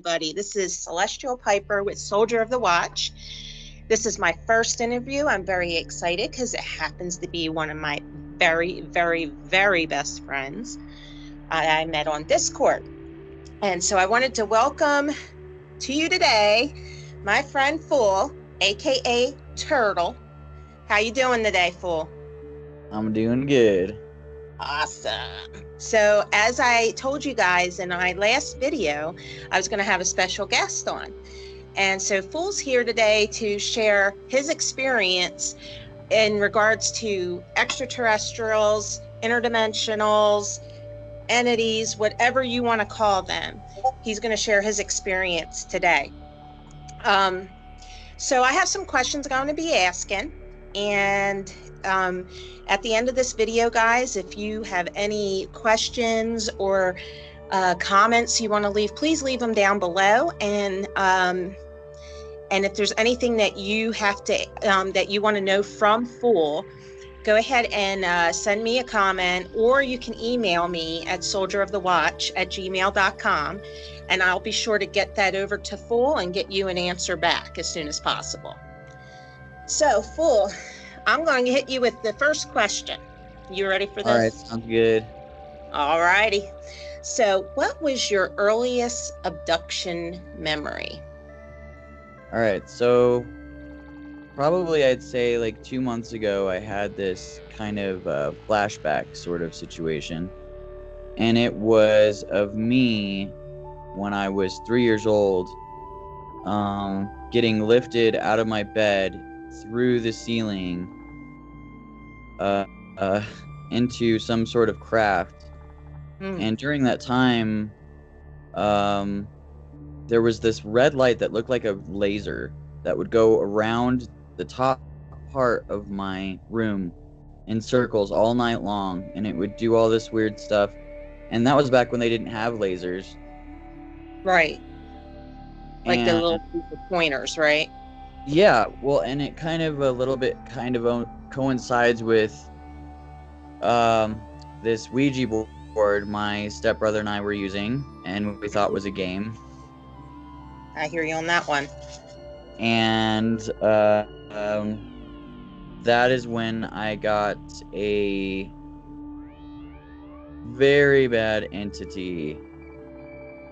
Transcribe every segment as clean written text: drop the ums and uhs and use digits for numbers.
everybody. This is Celestial Piper with Soldier of the Watch. This is my first interview. I'm very excited because it happens to be one of my very, very, very best friends I met on Discord. And so I wanted to welcome to you today my friend Fool, aka Turtle. How you doing today, Fool? I'm doing good. Awesome. So as I told you guys in my last video, I was going to have a special guest on. And so Fool's here today to share his experience in regards to extraterrestrials, interdimensionals, entities, whatever you want to call them. He's going to share his experience today. So I have some questions I'm going to be asking. And at the end of this video, guys, if you have any questions or comments you want to leave, please leave them down below. And if there's anything that you have to that you want to know from Fool, go ahead and send me a comment, or you can email me at soldierofthewatch@gmail.com, and I'll be sure to get that over to Fool and get you an answer back as soon as possible. So, Fool, I'm going to hit you with the first question. You ready for this? All right, sounds good. All righty. So, what was your earliest abduction memory? All right, so probably I'd say like 2 months ago, I had this kind of flashback sort of situation. And it was of me when I was 3 years old, getting lifted out of my bed through the ceiling into some sort of craft. And during that time, there was this red light that looked like a laser that would go around the top part of my room in circles all night long, and it would do all this weird stuff. And that was back when they didn't have lasers. Right. Like the little pointers, right? Yeah, well, and it kind of a little bit coincides with this Ouija board my stepbrother and I were using, and we thought was a game. I hear you on that one. And that is when I got a very bad entity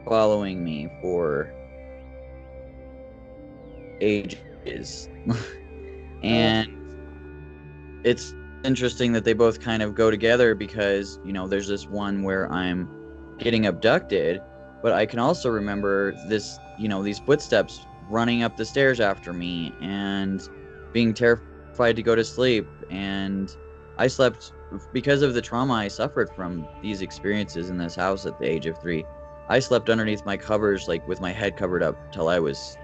following me for ages. And it's interesting that they both kind of go together because, you know, there's this one where I'm getting abducted, but I can also remember this, you know, these footsteps running up the stairs after me and being terrified to go to sleep. And I slept because of the trauma I suffered from these experiences in this house at the age of 3. I slept underneath my covers, like with my head covered up, till I was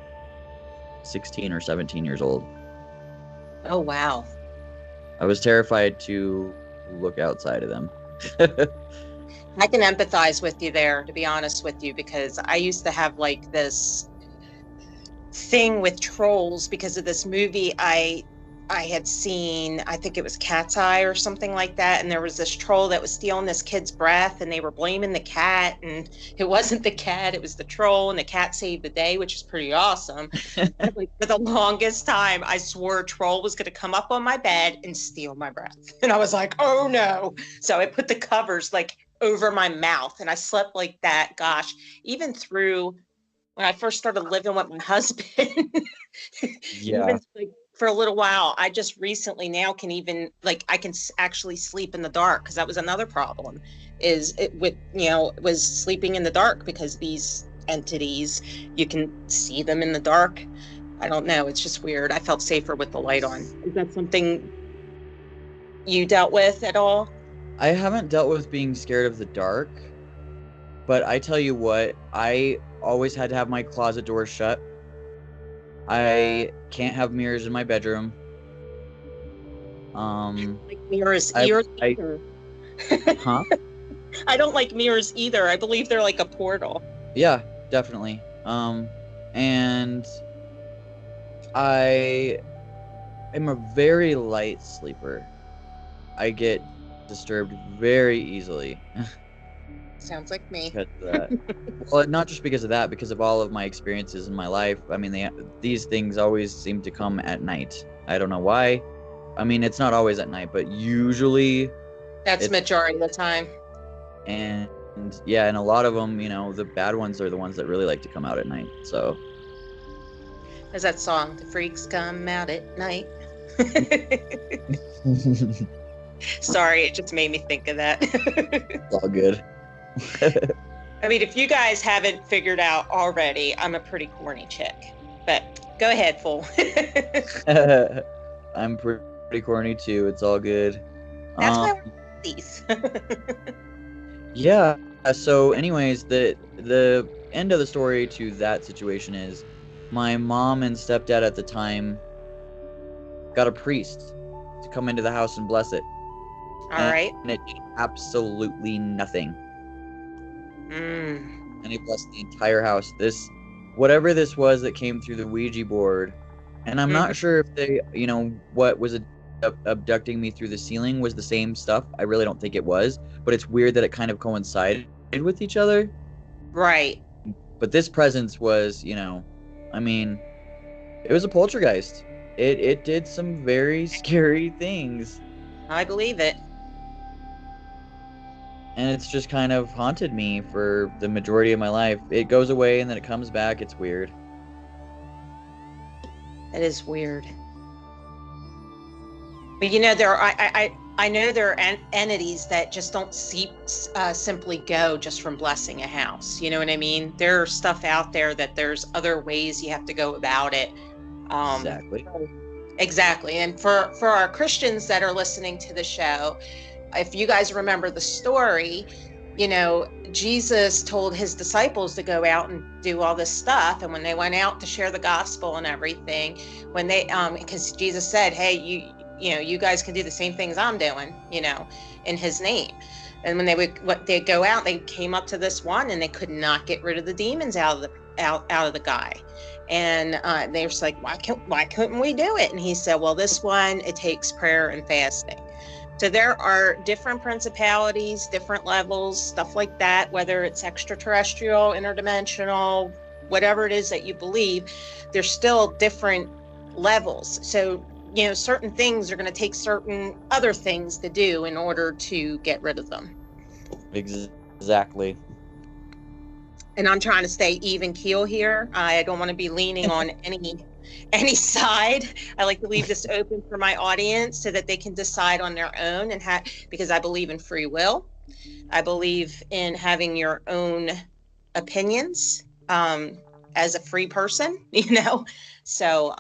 16 or 17 years old. Oh, wow. I was terrified to look outside of them. I can empathize with you there, to be honest with you, because I used to have like this thing with trolls because of this movie I had seen. I think it was Cat's Eye or something like that, and there was this troll that was stealing this kid's breath, and they were blaming the cat, and it wasn't the cat, it was the troll, and the cat saved the day, which is pretty awesome. Like, for the longest time I swore a troll was going to come up on my bed and steal my breath, and I was like, oh no. So I put the covers like over my mouth, and I slept like that, gosh, even through when I first started living with my husband. Yeah. Even like for a little while. I just recently now can even, like, I can actually sleep in the dark, because that was another problem, is it with, you know, was sleeping in the dark, because these entities, you can see them in the dark. I don't know, it's just weird. I felt safer with the light on. Is that something you dealt with at all? I haven't dealt with being scared of the dark, but I tell you what, I always had to have my closet door shut. I can't have mirrors in my bedroom. Like mirrors either. Huh? I don't like mirrors either. I believe they're like a portal. Yeah, definitely. And I am a very light sleeper. I get disturbed very easily. Sounds like me. because of that. Well, not just because of that, because of all of my experiences in my life. I mean, these things always seem to come at night. I don't know why. I mean, it's not always at night, but usually That's it's majority of the time. and yeah, and a lot of them, the bad ones are the ones that really like to come out at night. So There's that song, "The Freaks Come Out at Night." Sorry, it just made me think of that. it's all good. I mean, if you guys haven't figured out already, I'm a pretty corny chick. But go ahead, fool. I'm pretty corny too. It's all good. That's why we're these. Yeah. So, anyways, the end of the story to that situation is my mom and stepdad at the time got a priest to come into the house and bless it. All right. And it did absolutely nothing. Mm. And he blessed the entire house. Whatever this was that came through the Ouija board, and I'm not sure if they, what was abducting me through the ceiling was the same stuff. I really don't think it was, but it's weird that it kind of coincided with each other. Right. But this presence was, I mean, it was a poltergeist. It did some very scary things. I believe it. And it's just kind of haunted me for the majority of my life. It goes away and then it comes back. It's weird. It is weird. But I know there are entities that just don't simply go just from blessing a house. You know what I mean? There's stuff out there that there's other ways you have to go about it. Exactly. And for our Christians that are listening to the show, if you guys remember the story, Jesus told his disciples to go out and do all this stuff. And when they went out to share the gospel and everything, when they, because Jesus said, hey, you guys can do the same things I'm doing, in his name. And when they'd go out, they came up to this one and they could not get rid of the demons out of the guy. And they were like, why couldn't we do it? And he said, well, this one, it takes prayer and fasting. So there are different principalities, different levels, stuff like that, whether it's extraterrestrial, interdimensional, whatever it is that you believe, there's still different levels. So, certain things are going to take certain other things to do in order to get rid of them. Exactly. And I'm trying to stay even keel here. I don't want to be leaning on any side. I like to leave this open for my audience so that they can decide on their own because I believe in free will. I believe in having your own opinions as a free person, So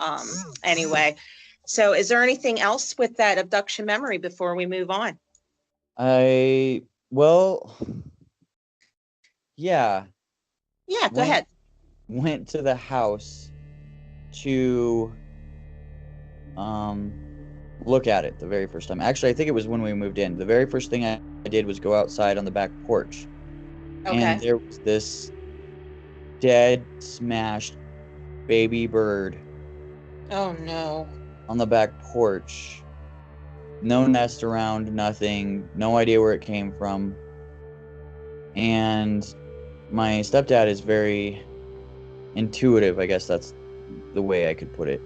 anyway, so is there anything else with that abduction memory before we move on? Yeah. Yeah, go ahead. Went to the house to look at it the very first time. Actually, I think it was when we moved in. The very first thing I did was go outside on the back porch. Okay. And there was this dead, smashed baby bird. Oh no. On the back porch. No nest around, nothing. No idea where it came from. And my stepdad is very intuitive, I guess that's the way I could put it.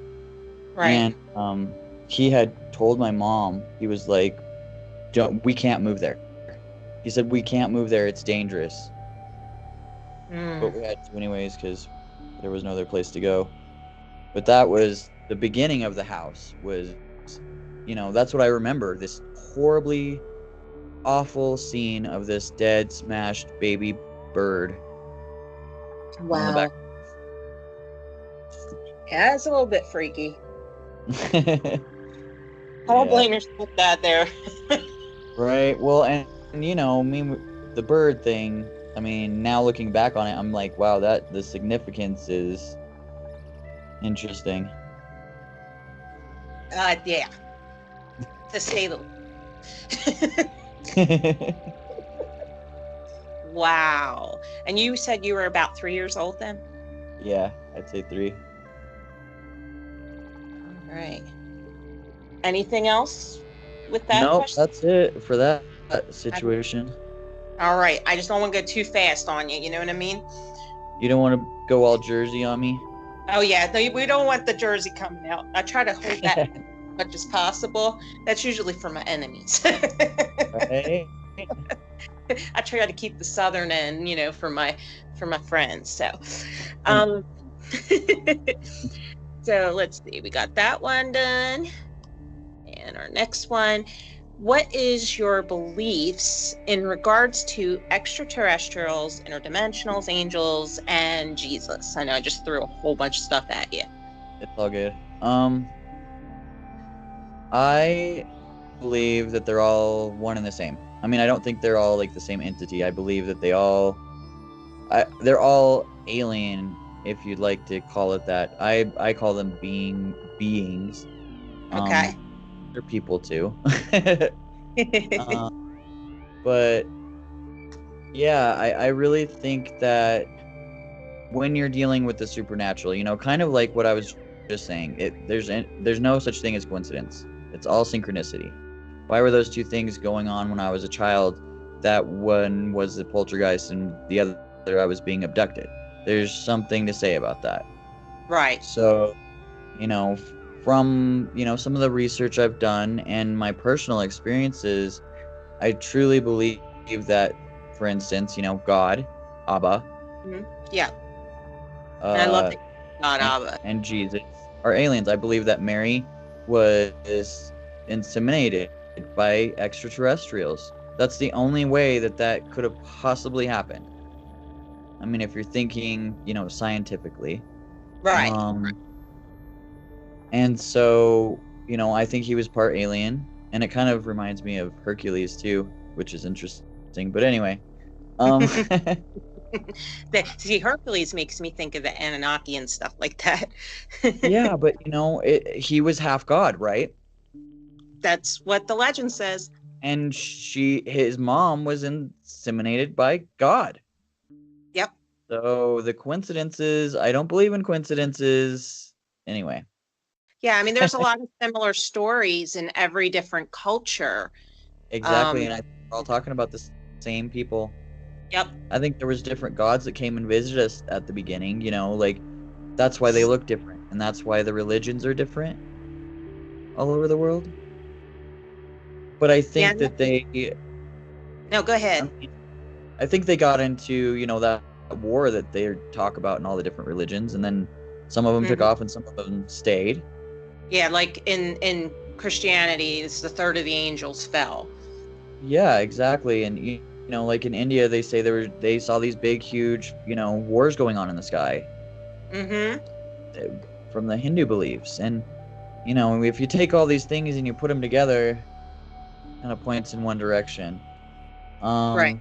Right. And he had told my mom, he was like, we can't move there. He said, we can't move there, it's dangerous. But we had to anyways because there was no other place to go. But that was the beginning of the house was, that's what I remember, this horribly awful scene of this dead, smashed baby bird. Wow. On the back. Yeah, it's a little bit freaky. I don't blame your stepdad there. Right. Well, and the bird thing, I mean, now looking back on it, I'm like, wow, the significance is interesting. Yeah. To say the least. Wow. And you said you were about 3 years old then? Yeah, I'd say 3. All right. Anything else with that? Nope, that's it for that situation. All right. I just don't want to go too fast on you. You know what I mean? You don't want to go all Jersey on me? Oh yeah. No, we don't want the Jersey coming out. I try to hold that as much as possible. That's usually for my enemies. Right? I try to keep the southern end, for my friends. So, um, so let's see. We got that one done, and our next one. What is your beliefs in regards to extraterrestrials, interdimensionals, angels, and Jesus? I know I just threw a whole bunch of stuff at you. It's all good. I believe that they're all one and the same. I mean, I don't think they're all like the same entity. I believe that they're all alien, if you'd like to call it that. I call them beings. Okay. They're people too. But yeah, I really think that when you're dealing with the supernatural, kind of like what I was just saying, there's no such thing as coincidence. It's all synchronicity. Why were those two things going on when I was a child? That one was the poltergeist and the other I was being abducted. There's something to say about that. Right. So, from some of the research I've done and my personal experiences, I truly believe that, for instance, God, Abba, Yeah. And I love that God, Abba, and Jesus are aliens. I believe that Mary was inseminated by extraterrestrials. That's the only way that could have possibly happened. I mean, if you're thinking, scientifically. right. And so, I think he was part alien, and it kind of reminds me of Hercules too, which is interesting. But anyway, See, Hercules makes me think of the Anunnaki and stuff like that. yeah, but he was half god, right? That's what the legend says. And his mom was inseminated by God. Yep. So the coincidences, I don't believe in coincidences. Anyway. Yeah, I mean, there's a lot of similar stories in every different culture. Exactly, and I think we're all talking about the same people. Yep. I think there was different gods that came and visited us at the beginning, like that's why they look different, and that's why the religions are different all over the world. But I think that they... No, go ahead. I think they got into, that war that they talk about in all the different religions, and then some of them took off and some of them stayed. Yeah, like in Christianity, it's the third of the angels fell. Yeah, exactly. And like in India, they say they saw these big, huge, wars going on in the sky. From the Hindu beliefs, and if you take all these things and you put them together, kind of points in one direction. Right.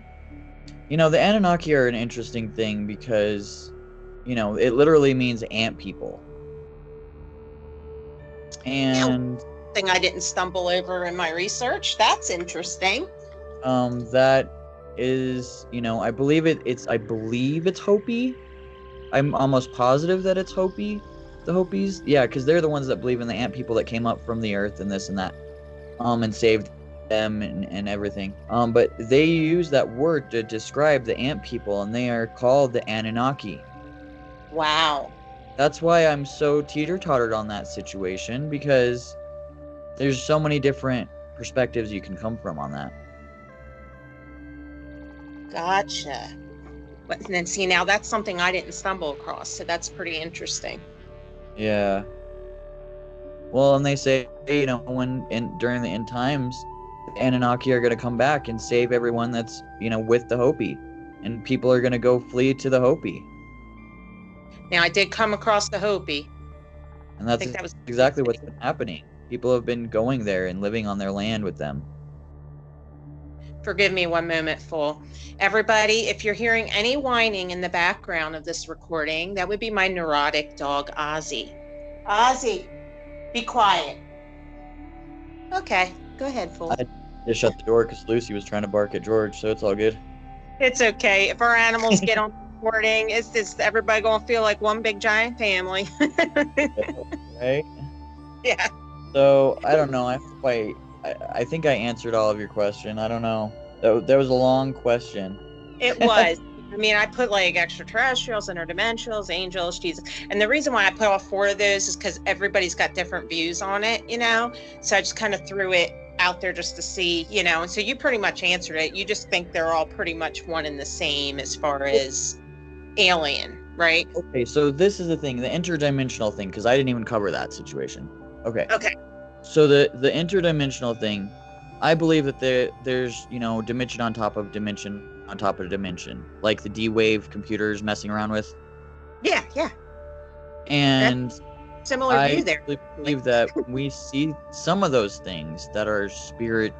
The Anunnaki are an interesting thing because, it literally means ant people. And thing I didn't stumble over in my research. That's interesting. That is, I believe it's Hopi. I'm almost positive that it's Hopi. The Hopis, yeah, because they're the ones that believe in the ant people that came up from the earth and this and that, and saved them and everything. But they use that word to describe the ant people, and they are called the Anunnaki. Wow. That's why I'm so teeter-tottered on that situation, because there's so many different perspectives you can come from on that. Gotcha. But then see, now that's something I didn't stumble across, so that's pretty interesting. Yeah. Well, and they say, during the end times, the Anunnaki are going to come back and save everyone that's, with the Hopi, and people are going to go flee to the Hopi. Now, I did come across the Hopi. And that's exactly what's been happening. People have been going there and living on their land with them. Forgive me one moment, Fool. Everybody, if you're hearing any whining in the background of this recording, that would be my neurotic dog, Ozzy. Ozzy, be quiet. Okay, go ahead, Fool. I just shut the door because Lucy was trying to bark at George, so it's all good. It's okay. If our animals get on recording, it's just everybody going to feel like one big giant family. Right? Yeah. So, I don't know. I think I answered all of your question. I don't know. That was a long question. It was. I mean, I put like extraterrestrials, interdimensionals, angels, Jesus. And the reason why I put all four of those is because everybody's got different views on it, you know? So I just kind of threw it out there just to see, you know? And so you pretty much answered it. You just think they're all pretty much one and the same as far as alien, right? Okay, so this is the thing, the interdimensional thing, because I didn't even cover that situation. Okay. Okay. So the interdimensional thing, I believe that there's, you know, dimension on top of dimension on top of dimension, like the D-Wave computers messing around with. Yeah. And Similar view there. I believe that we see some of those things that are spirit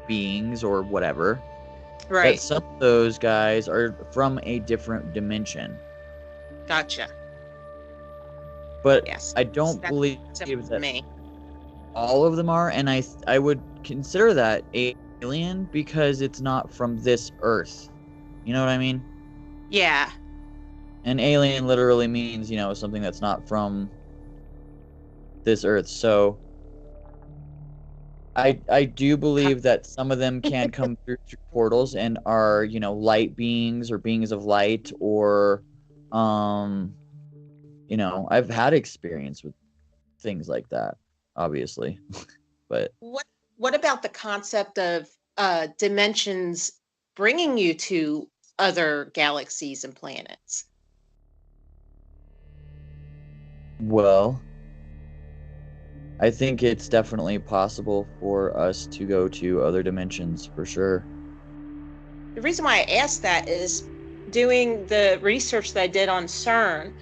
beings or whatever. Right. That some of those guys are from a different dimension. Gotcha. But Yes. I don't believe Simple to that me. all of them are, and I would consider that alien because it's not from this Earth. You know what I mean? Yeah. An alien literally means, you know, something that's not from this Earth. So I do believe that some of them can come through portals and are, you know, light beings or beings of light, or you know, I've had experience with things like that, obviously. But what about the concept of dimensions bringing you to other galaxies and planets? well, I think it's definitely possible for us to go to other dimensions for sure. The reason why I asked that is doing the research that I did on CERN.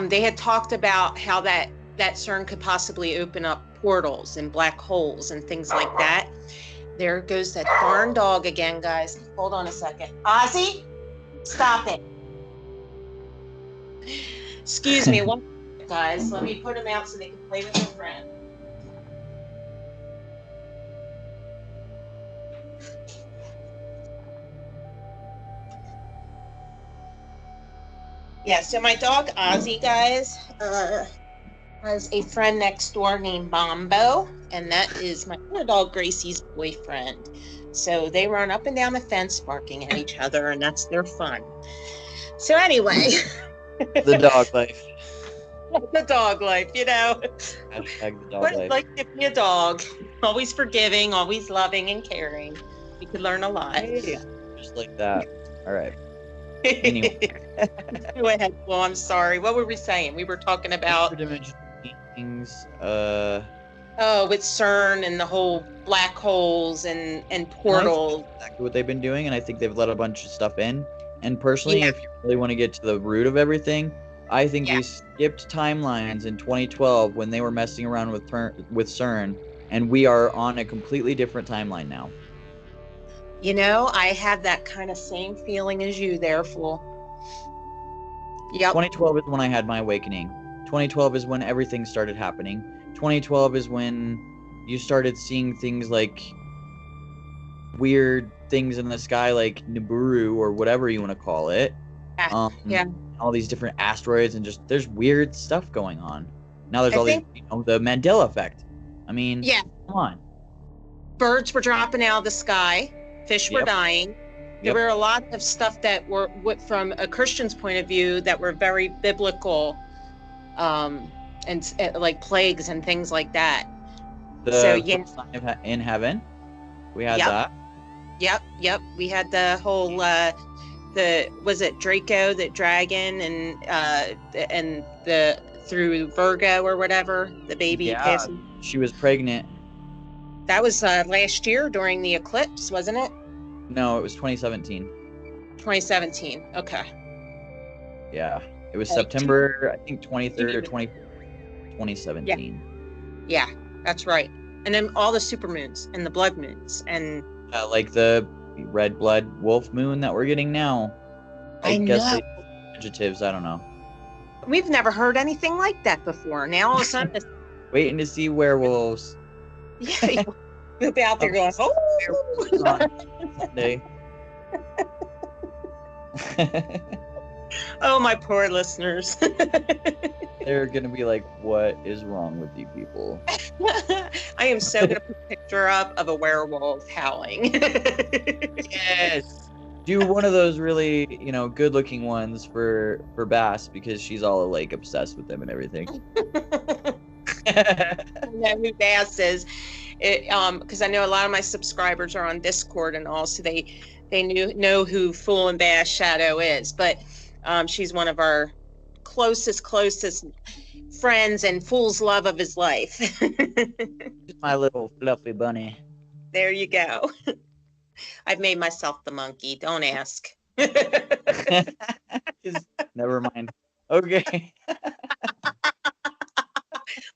They had talked about how that CERN could possibly open up portals and black holes and things like that. There goes that darn dog again, guys. Hold on a second. Ozzy, stop it. Excuse me, one second, guys. Let me put them out so they can play with their friend. Yeah, so my dog Ozzy, guys, has a friend next door named Bombo, and that is my other dog Gracie's boyfriend. So they run up and down the fence barking at each other, and that's their fun. So anyway, The dog life. the dog life, you know. Hashtag the dog What it's life. like to be a dog, always forgiving, always loving and caring. You could learn a lot. Hey, just like that. All right. Anyway. Go ahead. Well, I'm sorry. What were we saying? We were talking about Interdimensional beings. with CERN and the whole black holes and portals. Exactly what they've been doing, and I think they've let a bunch of stuff in. And personally, Yeah. if you really want to get to the root of everything, I think Yeah. we skipped timelines in 2012 when they were messing around with CERN, and we are on a completely different timeline now. You know, I had that kind of same feeling as you there, fool. Yep. 2012 is when I had my awakening. 2012 is when everything started happening. 2012 is when you started seeing things like weird things in the sky, like Nibiru or whatever you want to call it. Yeah. All these different asteroids, and just there's weird stuff going on. Now there's I all think- these, you know, the Mandela effect. I mean, Yeah. come on. Birds were dropping out of the sky. Fish were Yep. dying. There Yep. were a lot of stuff that were, from a Christian's point of view, that were very biblical, and like plagues and things like that. The So, yeah. first sign of in heaven, we had Yep. that. Yep. We had the whole was it Draco, the dragon, and the through Virgo or whatever, the baby Yeah. passing. She was pregnant. That was last year during the eclipse, wasn't it? No, it was 2017. 2017. Okay. Yeah, it was Like, September, I think 23rd or 24th, 2017. Yeah, that's right. And then all the supermoons and the blood moons and Like the red blood wolf moon that we're getting now. I guess know. they adjectives. I don't know. we've never heard anything like that before. Now all of a sudden, it's, Waiting to see werewolves. yeah, you'll be out there going, oh. Sunday. Oh, my poor listeners. they're gonna be like, "What is wrong with you people?" I am so gonna put a picture up of a werewolf howling. Yes. Do one of those really, good-looking ones for Bass because she's all like obsessed with them and everything. I know who Bass is. Because I know a lot of my subscribers are on Discord and all, so they know who Fool and Bass Shadow is. But she's one of our closest friends and Fool's love of his life. My little fluffy bunny. There you go. I've made myself the monkey. Don't ask. Never mind. Okay.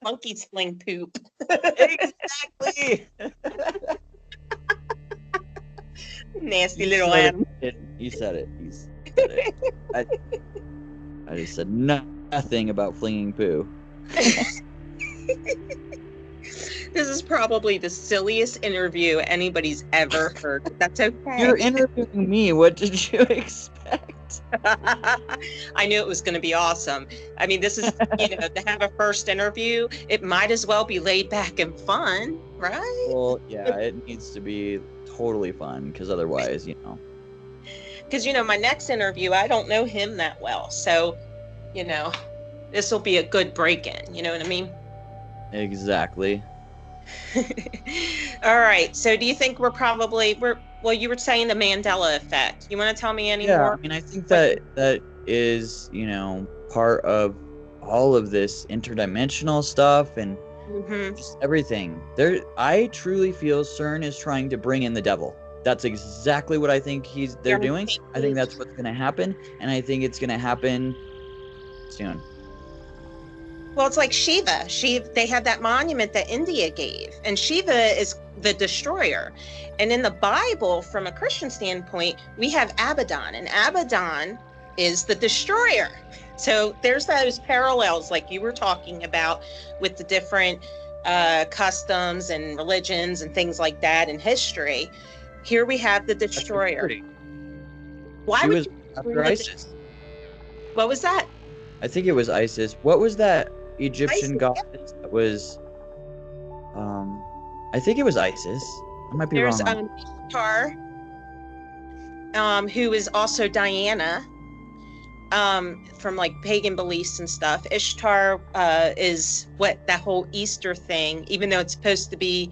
Monkeys fling poop. Exactly. Nasty little animal. You said it. You said it. I just said nothing about flinging poo. This is probably the silliest interview anybody's ever heard. That's okay. You're interviewing me. What did you expect? I knew it was going to be awesome. I mean, this is, to have a first interview, it might as well be laid back and fun, right? Well, yeah, it needs to be totally fun because otherwise, Because, my next interview, I don't know him that well. So, this will be a good break-in. You know what I mean? Exactly. All right. So do you think you were saying the Mandela effect. You want to tell me any more? Yeah, I mean, I think that is, part of all of this interdimensional stuff and just everything. I truly feel CERN is trying to bring in the devil. That's exactly what I think they're doing. I think that's what's going to happen, and I think it's going to happen soon. Well, it's like Shiva. They had that monument that India gave, and Shiva is the destroyer. And in the Bible, from a Christian standpoint, we have Abaddon, and Abaddon is the destroyer. So there's those parallels, like you were talking about, with the different customs and religions and things like that in history. Here we have the destroyer. Why was after ISIS? What was that? I think it was ISIS. What was that Egyptian goddess that was? I think it was Isis. I might be wrong. There's Ishtar, who is also Diana, from like pagan beliefs and stuff. Ishtar is what that whole Easter thing, even though it's supposed to be,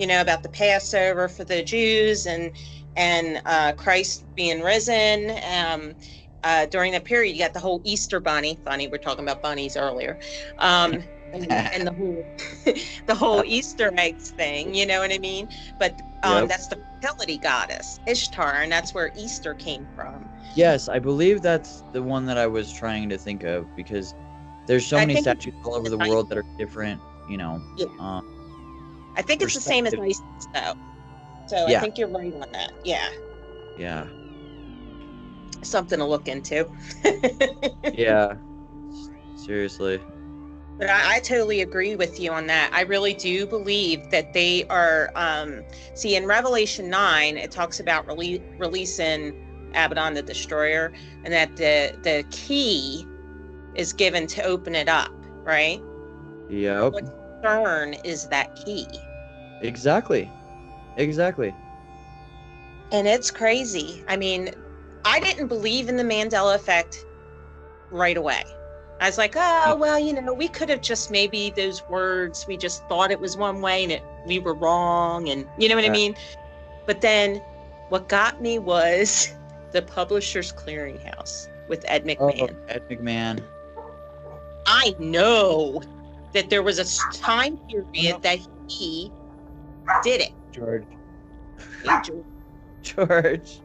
about the Passover for the Jews and Christ being risen. During that period, you got the whole Easter bunny. Funny, we're talking about bunnies earlier, and the whole Easter eggs thing. You know what I mean? But that's the fertility goddess Ishtar, and that's where Easter came from. Yes, I believe that's the one that I was trying to think of because there's so many statues all over the world that are different. Yeah. I think it's the same as ISIS, though. So I think you're right on that. Yeah. Yeah. Something to look into. Yeah, seriously. But I totally agree with you on that. I really do believe that they are see, in Revelation 9 it talks about releasing Abaddon the Destroyer, and that the key is given to open it up, right? Yep. What CERN is that key. Exactly. And it's crazy. I mean, I didn't believe in the Mandela effect right away. I was like, oh, well, we could have just maybe those words, we just thought it was one way and we were wrong. And you know what I mean? But then what got me was the Publishers Clearinghouse with Ed McMahon. Oh, Ed McMahon. I know that there was a time period that he did it. George. Hey, George. George.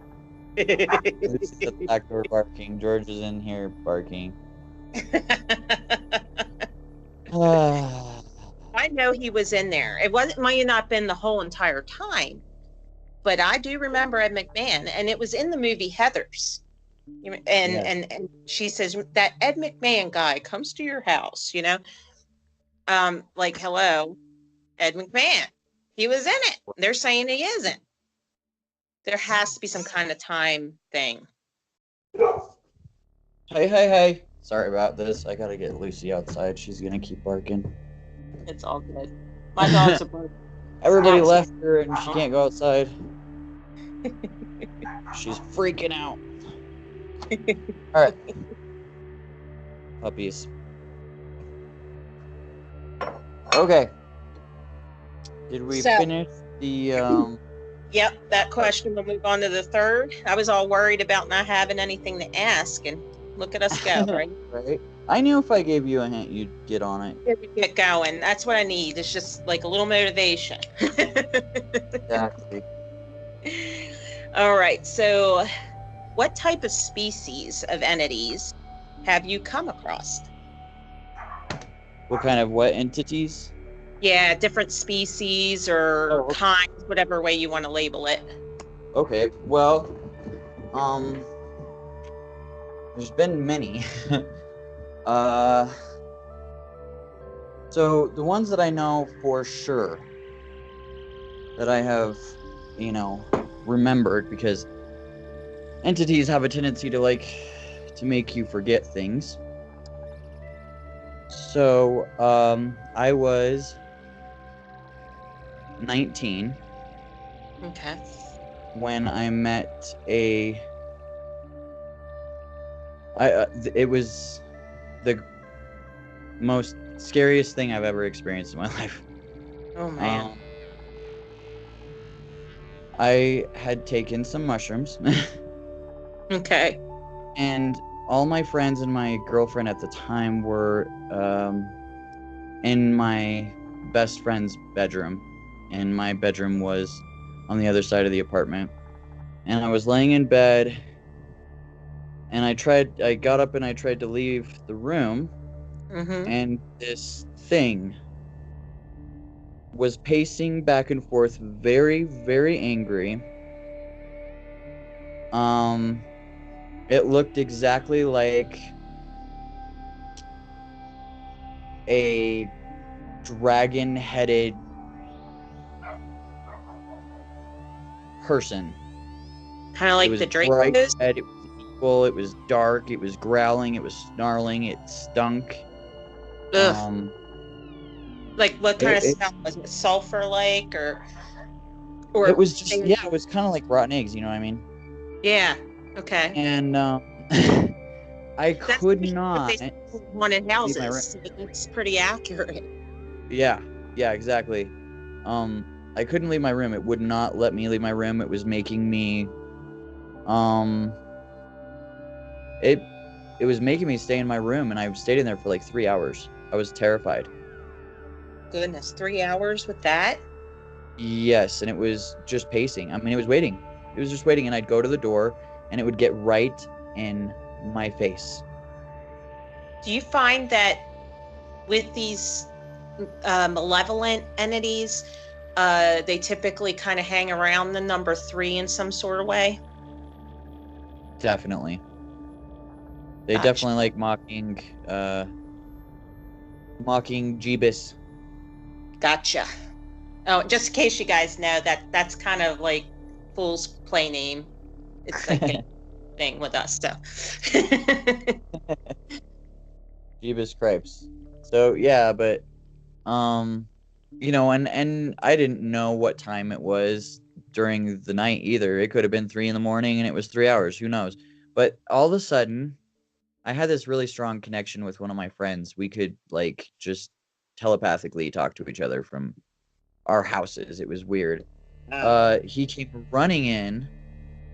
This is the back door barking. George is in here barking. I know he was in there. It might have not been the whole entire time, but I do remember Ed McMahon, and it was in the movie Heathers. And she says that Ed McMahon guy comes to your house, like, hello, Ed McMahon. He was in it. They're saying he isn't. There has to be some kind of time thing. Hey. Sorry about this. I gotta get Lucy outside. She's gonna keep barking. It's all good. My dogs are both Everybody outside. left her and she can't go outside. She's freaking out. Alright. Puppies. Okay. Did we finish the Yep, that question. We'll move on to the third. I was all worried about not having anything to ask, and look at us go, right? Right. I knew if I gave you a hint, you'd get on it. Get going. That's what I need. It's just like a little motivation. Exactly. All right. So, what type of species of entities have you come across? What kind of what entities? Yeah, different species or kinds, whatever way you want to label it. Okay. Well, there's been many. So the ones that I know for sure that I have, remembered, because entities have a tendency to make you forget things. So, I was 19. Okay. When I met it was the most scariest thing I've ever experienced in my life. Oh man. I had taken some mushrooms. Okay. And all my friends and my girlfriend at the time were in my best friend's bedroom. And my bedroom was on the other side of the apartment. And I was laying in bed, and I got up and I tried to leave the room, and this thing was pacing back and forth, very, very angry. It looked exactly like a dragon-headed person. Kind of like the Drake. It was evil, it was dark, it was growling, it was snarling, it stunk. Ugh. Like what kind of smell? Was it sulfur-like or it was just it was kind of like rotten eggs, you know what I mean? Yeah. Okay. And I could not. Haunted houses. It's pretty accurate. Yeah, exactly. I couldn't leave my room. It would not let me leave my room. It was making me, it was making me stay in my room, and I stayed in there for like 3 hours. I was terrified. Goodness, 3 hours with that? Yes, and it was just pacing. I mean, it was waiting. It was just waiting, and I'd go to the door, and it would get right in my face. Do you find that with these malevolent entities, they typically kind of hang around the number 3 in some sort of way? Definitely. They definitely like mocking Jeebus. Gotcha. Oh, just in case you guys know, that's kind of like Fool's play name. It's like a thing with us, so. Jeebus Cripes. So yeah, but and I didn't know what time it was during the night either. It could have been 3 a.m. and it was 3 hours. Who knows? But all of a sudden, I had this really strong connection with one of my friends. We could just telepathically talk to each other from our houses. It was weird. He came running in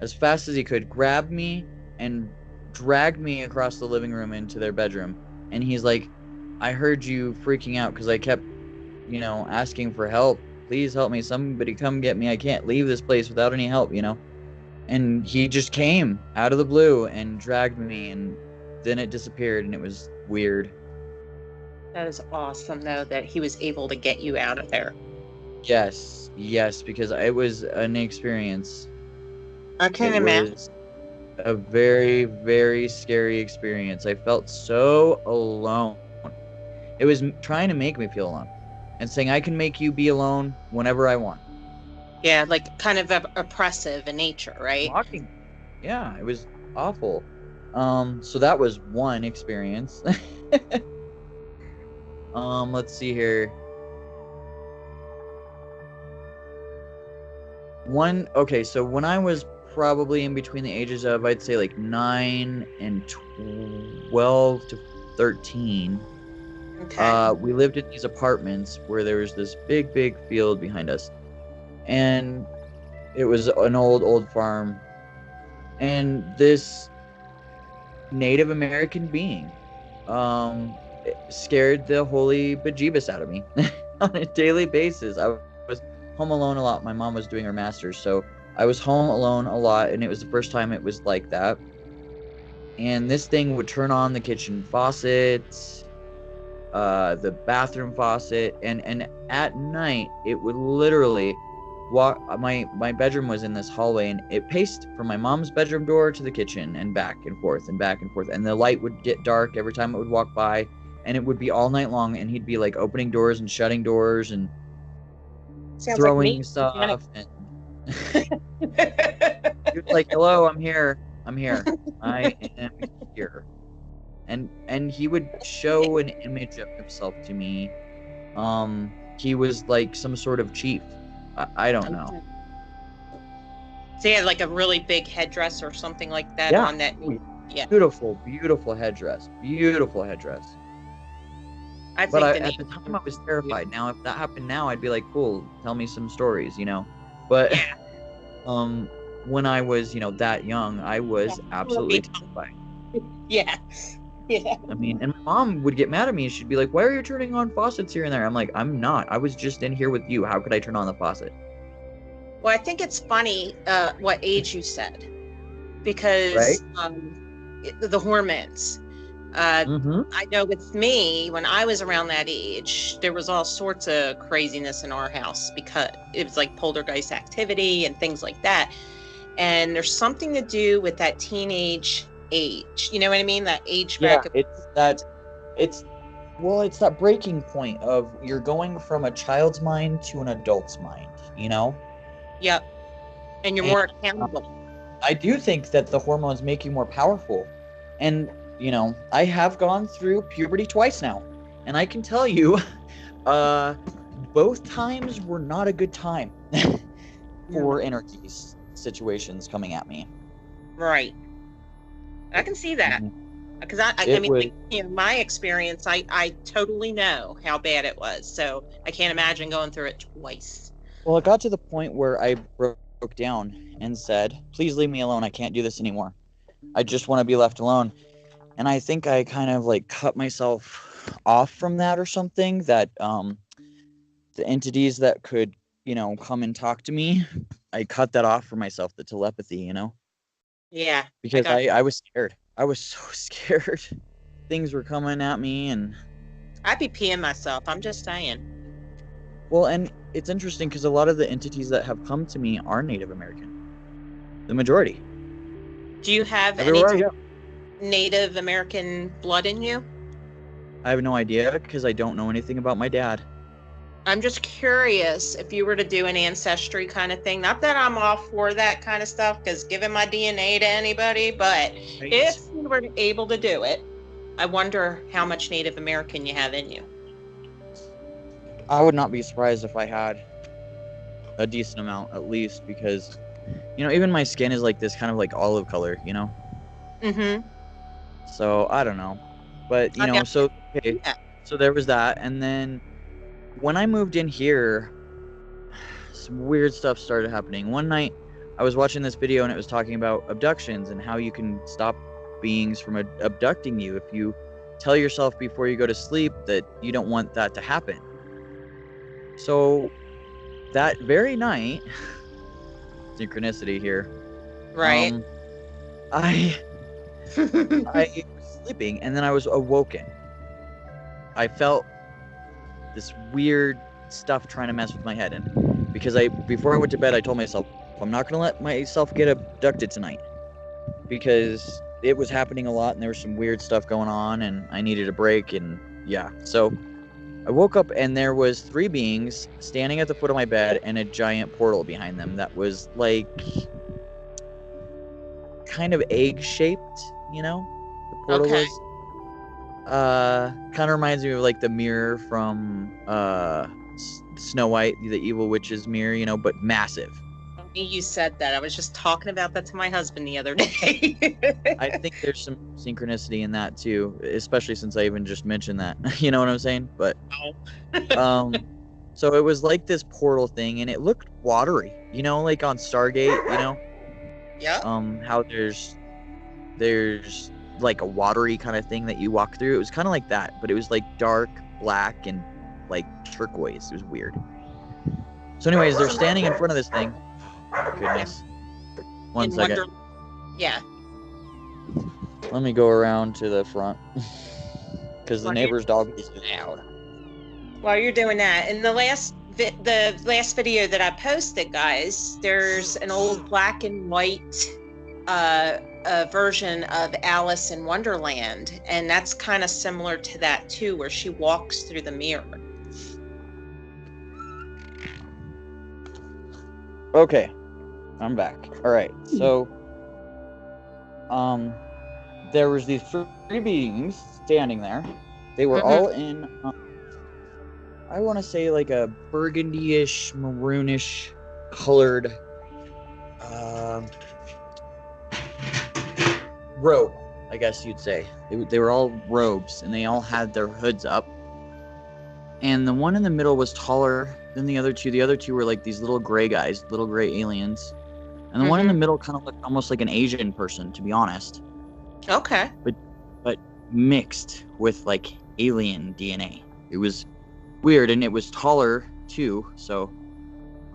as fast as he could, grabbed me, and dragged me across the living room into their bedroom. And he's like, I heard you freaking out because I kept, asking for help. Please help me. Somebody come get me. I can't leave this place without any help, And he just came out of the blue and dragged me, and then it disappeared, and it was weird. That is awesome, though, that he was able to get you out of there. Yes, because it was an experience. I can imagine. A very, very scary experience. I felt so alone. It was trying to make me feel alone and saying, I can make you be alone whenever I want. Yeah, like kind of oppressive in nature, right? Mocking. Yeah, it was awful. So that was one experience. Let's see here. Okay, so when I was probably in between the ages of, I'd say like 9 and 12 to 13, Okay. we lived in these apartments where there was this big field behind us. And it was an old farm. And this Native American being scared the holy bejeebus out of me on a daily basis. I was home alone a lot. My mom was doing her master's, so I was home alone a lot, and it was the first time it was like that. And this thing would turn on the kitchen faucet, the bathroom faucet, and at night it would literally walk. My bedroom was in this hallway, and it paced from my mom's bedroom door to the kitchen and back and forth and back and forth. And the light would get dark every time it would walk by, and it would be all night long. And he'd be like opening doors and shutting doors and Sounds like throwing me. stuff. And he was like, "Hello, I'm here. I'm here. I am here." And he would show an image of himself to me. He was like some sort of chief. I don't know. So he had like a really big headdress or something like that Yeah. on that. Yeah. Beautiful headdress. Beautiful headdress. I But think at the time, I was terrified. Now, if that happened now, I'd be like, cool, tell me some stories, you know? But when I was, that young, I was absolutely terrified. Yeah. Yeah. I mean, and my mom would get mad at me. She'd be like, why are you turning on faucets here and there? I'm like, I'm not. I was just in here with you. How could I turn on the faucet? Well, I think it's funny what age you said, because the hormones. I know with me, when I was around that age, there was all sorts of craziness in our house because it was like poltergeist activity and things like that. And there's something to do with that teenage age. You know what I mean? That age bracket. It's that breaking point of you're going from a child's mind to an adult's mind, you know? Yep. And you're more accountable. I do think that the hormones make you more powerful. And, I have gone through puberty twice now. And I can tell you, both times were not a good time for anarchies situations coming at me. Right. I can see that. Because my experience, I totally know how bad it was. So I can't imagine going through it twice. Well, it got to the point where I broke down and said, please leave me alone. I can't do this anymore. I just want to be left alone. And I think I kind of like cut myself off from that or something, that the entities that could, come and talk to me, I cut that off for myself, the telepathy, Yeah. Because I was scared. I was so scared. Things were coming at me, and I'd be peeing myself. I'm just saying. Well, and it's interesting because a lot of the entities that have come to me are Native American. The majority. Do you have any Native American blood in you? I have no idea because I don't know anything about my dad. I'm just curious if you were to do an ancestry kind of thing. Not that I'm all for that kind of stuff, because giving my DNA to anybody, but if you were able to do it, I wonder how much Native American you have in you. I would not be surprised if I had a decent amount, at least, because, even my skin is like this kind of like olive color, Mm-hmm. So, I don't know. But, so there was that. And then when I moved in here, some weird stuff started happening. One night, I was watching this video and it was talking about abductions and how you can stop beings from abducting you if you tell yourself before you go to sleep that you don't want that to happen. So that very night, synchronicity here, right? I was sleeping and then I was awoken. I felt this weird stuff trying to mess with my head, and because before I went to bed, I told myself I'm not gonna let myself get abducted tonight, because it was happening a lot and there was some weird stuff going on and I needed a break. And so I woke up and there was 3 beings standing at the foot of my bed and a giant portal behind them that was like kind of egg shaped, you know? The portal Okay. was kind of reminds me of like the mirror from Snow White, the evil witch's mirror, you know, but massive. You said that. I was just talking about that to my husband the other day. I think there's some synchronicity in that too, especially since I even just mentioned that. You know what I'm saying? But um so it was like this portal thing and it looked watery, you know, like on Stargate, you know? Yeah. How there's like a watery kind of thing that you walk through. It was kind of like that, but it was like dark black and like turquoise. It was weird. So anyways, they're standing in front of this thing. Goodness. One In second. Yeah. Let me go around to the front because the Right. neighbor's dog is loud. While you're doing that, in the last video that I posted, guys, there's an old black and white version of Alice in Wonderland, and that's kind of similar to that too, where she walks through the mirror. Okay, I'm back. All right, so there was these three beings standing there. They were all in, I want to say like a burgundy-ish, maroonish colored robe, I guess you'd say. They were all robes, and they all had their hoods up. And the one in the middle was taller than the other two. The other two were like these little gray guys, little gray aliens. And the one in the middle kind of looked almost like an Asian person, to be honest. Okay. But mixed with like alien DNA. It was weird, and it was taller too. So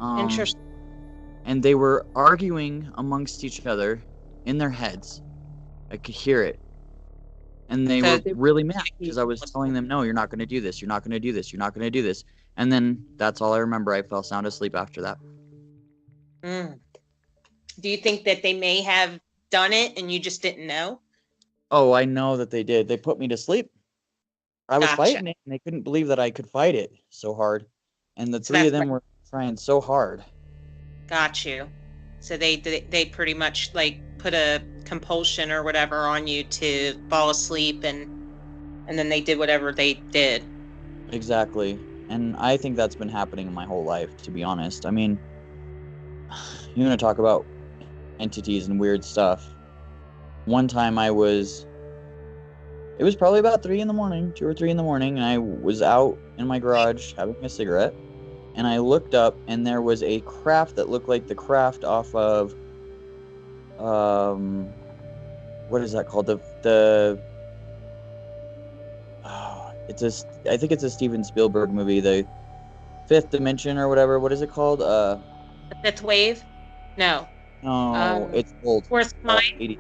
Interesting. And they were arguing amongst each other in their heads. I could hear it. And they were really mad because I was telling them, no, you're not going to do this. You're not going to do this. You're not going to do this. And then that's all I remember. I fell sound asleep after that. Do you think that they may have done it and you just didn't know? Oh, I know that they did. They put me to sleep. I was Gotcha. fighting it, and they couldn't believe that I could fight it so hard. And the three of them were trying so hard. Got you. So they pretty much like put a compulsion or whatever on you to fall asleep, and then they did whatever they did. Exactly. And I think that's been happening my whole life, to be honest. I mean, you're going to talk about entities and weird stuff. One time it was probably about 2 or 3 in the morning, and I was out in my garage having a cigarette, and I looked up, and there was a craft that looked like the craft off of, what is that called? I think it's a Steven Spielberg movie, The Fifth Dimension or whatever. What is it called? The Fifth Wave? No. No, it's old. Fourth Kind?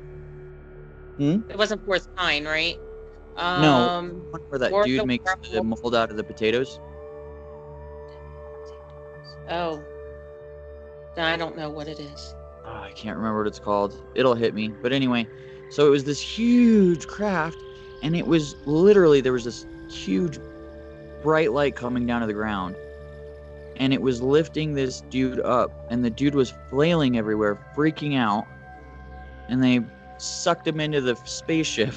It wasn't Fourth Kind, right? No, where that dude makes the mold out of the potatoes. Oh. No, I don't know what it is. Oh, I can't remember what it's called. It'll hit me. But anyway, so it was this huge craft, and it was literally, there was this huge bright light coming down to the ground, and it was lifting this dude up, and the dude was flailing everywhere, freaking out, and they sucked him into the spaceship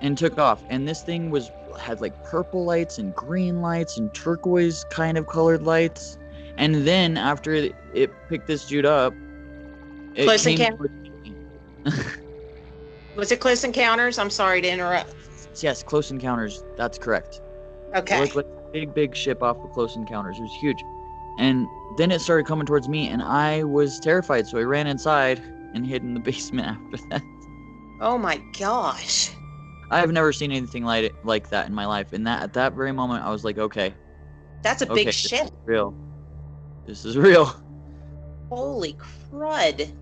and took off. And this thing had like purple lights and green lights and turquoise kind of colored lights. And then after it picked this dude up, Close Encounters? Was it Close Encounters? I'm sorry to interrupt. Yes, Close Encounters. That's correct. Okay. It looked like a big ship off of Close Encounters. It was huge. And then it started coming towards me, and I was terrified, so I ran inside and hid in the basement after that. Oh my gosh. I've never seen anything like that in my life. And at that very moment, I was like, okay. That's a big ship. This is real. This is real. Holy crud.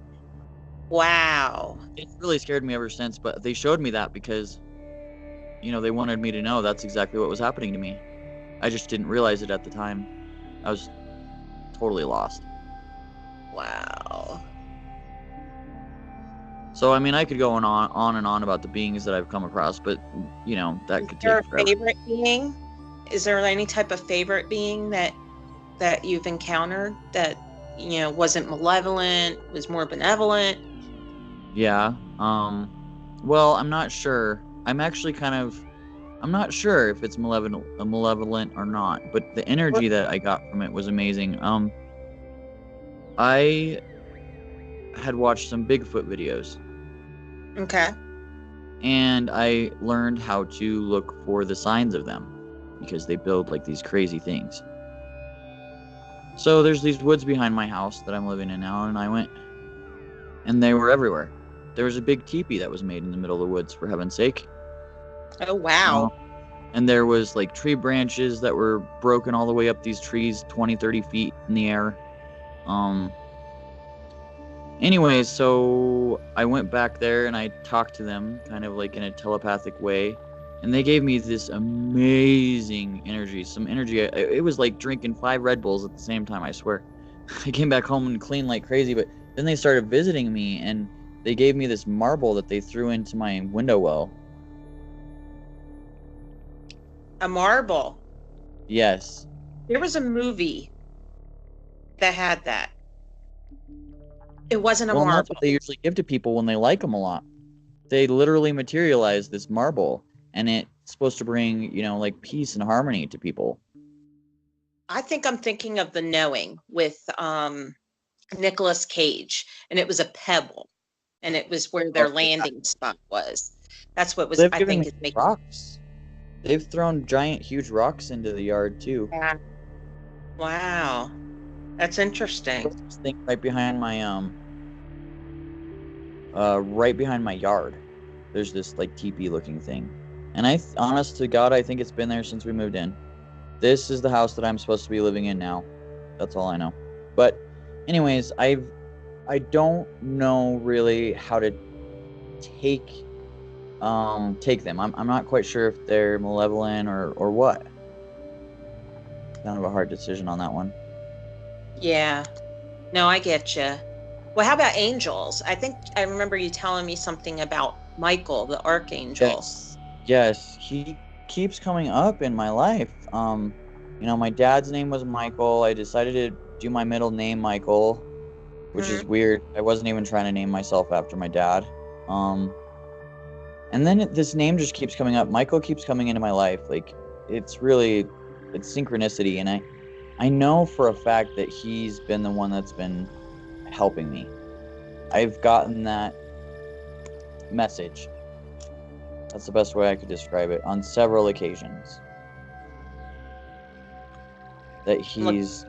Wow. It's really scared me ever since, but they showed me that because, they wanted me to know that's exactly what was happening to me. I just didn't realize it at the time. I was totally lost. Wow. So, I mean, I could go on and on about the beings that I've come across, but, that could take forever. Is there a favorite being? Is there any type of favorite being that you've encountered that, wasn't malevolent, was more benevolent? Yeah. Well, I'm not sure. I'm not sure if it's malevolent or not, but the energy that I got from it was amazing. I had watched some Bigfoot videos, Okay. and I learned how to look for the signs of them because they build like these crazy things. So there's these woods behind my house that I'm living in now, and I went, and they were everywhere. There was a big teepee that was made in the middle of the woods, for heaven's sake. Oh, wow. And there was like tree branches that were broken all the way up these trees, 20, 30 feet in the air. Anyways, so I went back there and I talked to them kind of like in a telepathic way. And they gave me this amazing energy. Some energy. It was like drinking 5 Red Bulls at the same time, I swear. I came back home and cleaned like crazy, but then they started visiting me and they gave me this marble that they threw into my window well. A marble. Yes. There was a movie that had that. It wasn't a Well, marble. that's what they usually give to people when they like them a lot. They literally materialize this marble, and it's supposed to bring, like peace and harmony to people. I think I'm thinking of The Knowing with Nicolas Cage, and it was a pebble, and it was where their landing spot was. That's what was. I think is making rocks. They've thrown giant, huge rocks into the yard too. Yeah. Wow, that's interesting. Thing right behind my yard. There's this like teepee-looking thing, and honest to God, I think it's been there since we moved in. This is the house that I'm supposed to be living in now. That's all I know. But, anyways, I don't know really how to take them. I'm not quite sure if they're malevolent or what. Kind of a hard decision on that one. Yeah. No, I get you. Well, how about angels? I think I remember you telling me something about Michael, the archangel. Yes, he keeps coming up in my life. My dad's name was Michael. I decided to do my middle name Michael, which is weird. I wasn't even trying to name myself after my dad. And then this name just keeps coming up. Michael keeps coming into my life. Like, it's synchronicity, and I know for a fact that he's been the one that's been helping me. I've gotten that message. That's the best way I could describe it, on several occasions. That he's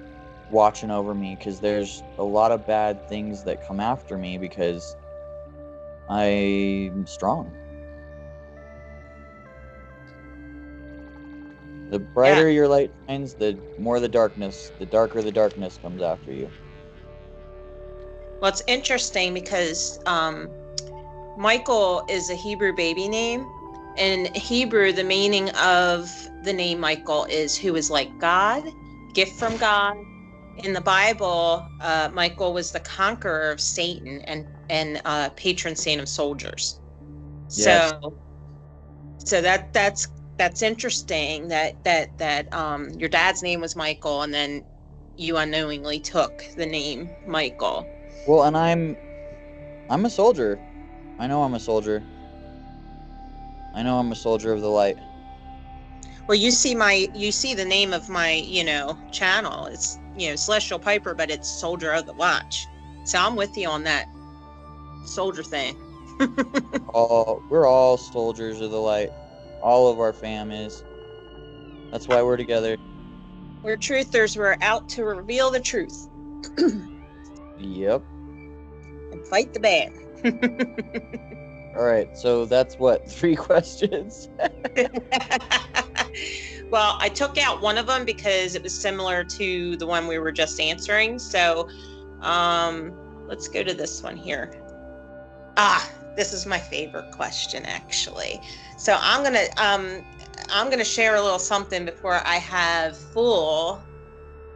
watching over me, because there's a lot of bad things that come after me because I'm strong. The brighter your light shines, the more the darker the darkness comes after you. Well, it's interesting because Michael is a Hebrew baby name. In Hebrew, the meaning of the name Michael is who is like God, gift from God. In the Bible, Michael was the conqueror of Satan and patron saint of soldiers. Yes. So that's interesting that your dad's name was Michael, and then you unknowingly took the name Michael. Well, and I'm a soldier. I know I'm a soldier. I know I'm a soldier of the light. Well, you see the name of my, channel. It's, Celestial Piper, but it's Soldier of the Watch. So I'm with you on that soldier thing. We're all soldiers of the light. All of our fam is. That's why we're together. We're truthers. We're out to reveal the truth. Yep. And fight the bad. All right. So that's 3 questions? Well, I took out one of them because it was similar to the one we were just answering. So let's go to this one here. This is my favorite question, actually. So I'm gonna share a little something before I have Fool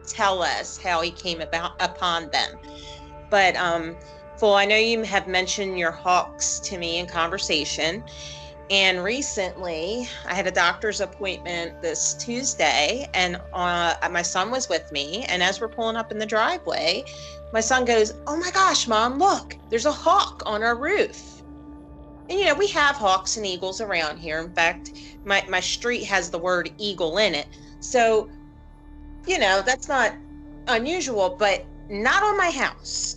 tell us how he came upon them. But Fool, I know you have mentioned your hawks to me in conversation, and recently I had a doctor's appointment this Tuesday, and my son was with me. And as we're pulling up in the driveway, my son goes, "Oh my gosh, Mom, look! There's a hawk on our roof." And we have hawks and eagles around here. In fact, my street has the word eagle in it. So, that's not unusual, but not on my house.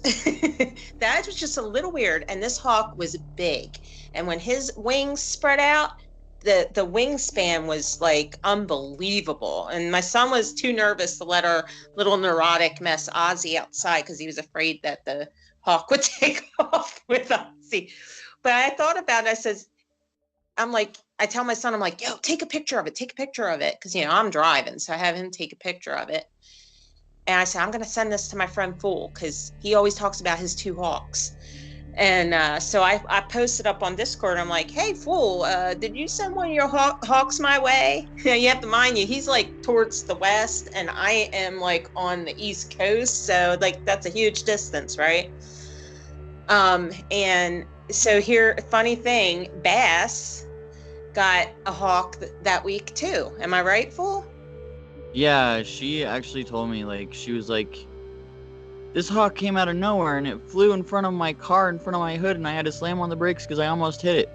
That was just a little weird. And this hawk was big. And when his wings spread out, the wingspan was like unbelievable. And my son was too nervous to let our little neurotic mess Ozzy outside because he was afraid that the hawk would take off with Ozzy. But I thought about it. I tell my son, I'm like, yo, take a picture of it. Take a picture of it. Because, I'm driving. So I have him take a picture of it. And I said, I'm going to send this to my friend Fool because he always talks about his 2 hawks. And so I posted up on Discord. I'm like, hey, Fool, did you send one of your hawks my way? You have to mind he's like towards the west and I am like on the East Coast. So like that's a huge distance, right? And so here, funny thing, Bass got a hawk that week too. Am I right, Fool? Yeah, she actually told me, like, she was like, this hawk came out of nowhere and it flew in front of my car, in front of my hood, and I had to slam on the brakes because I almost hit it.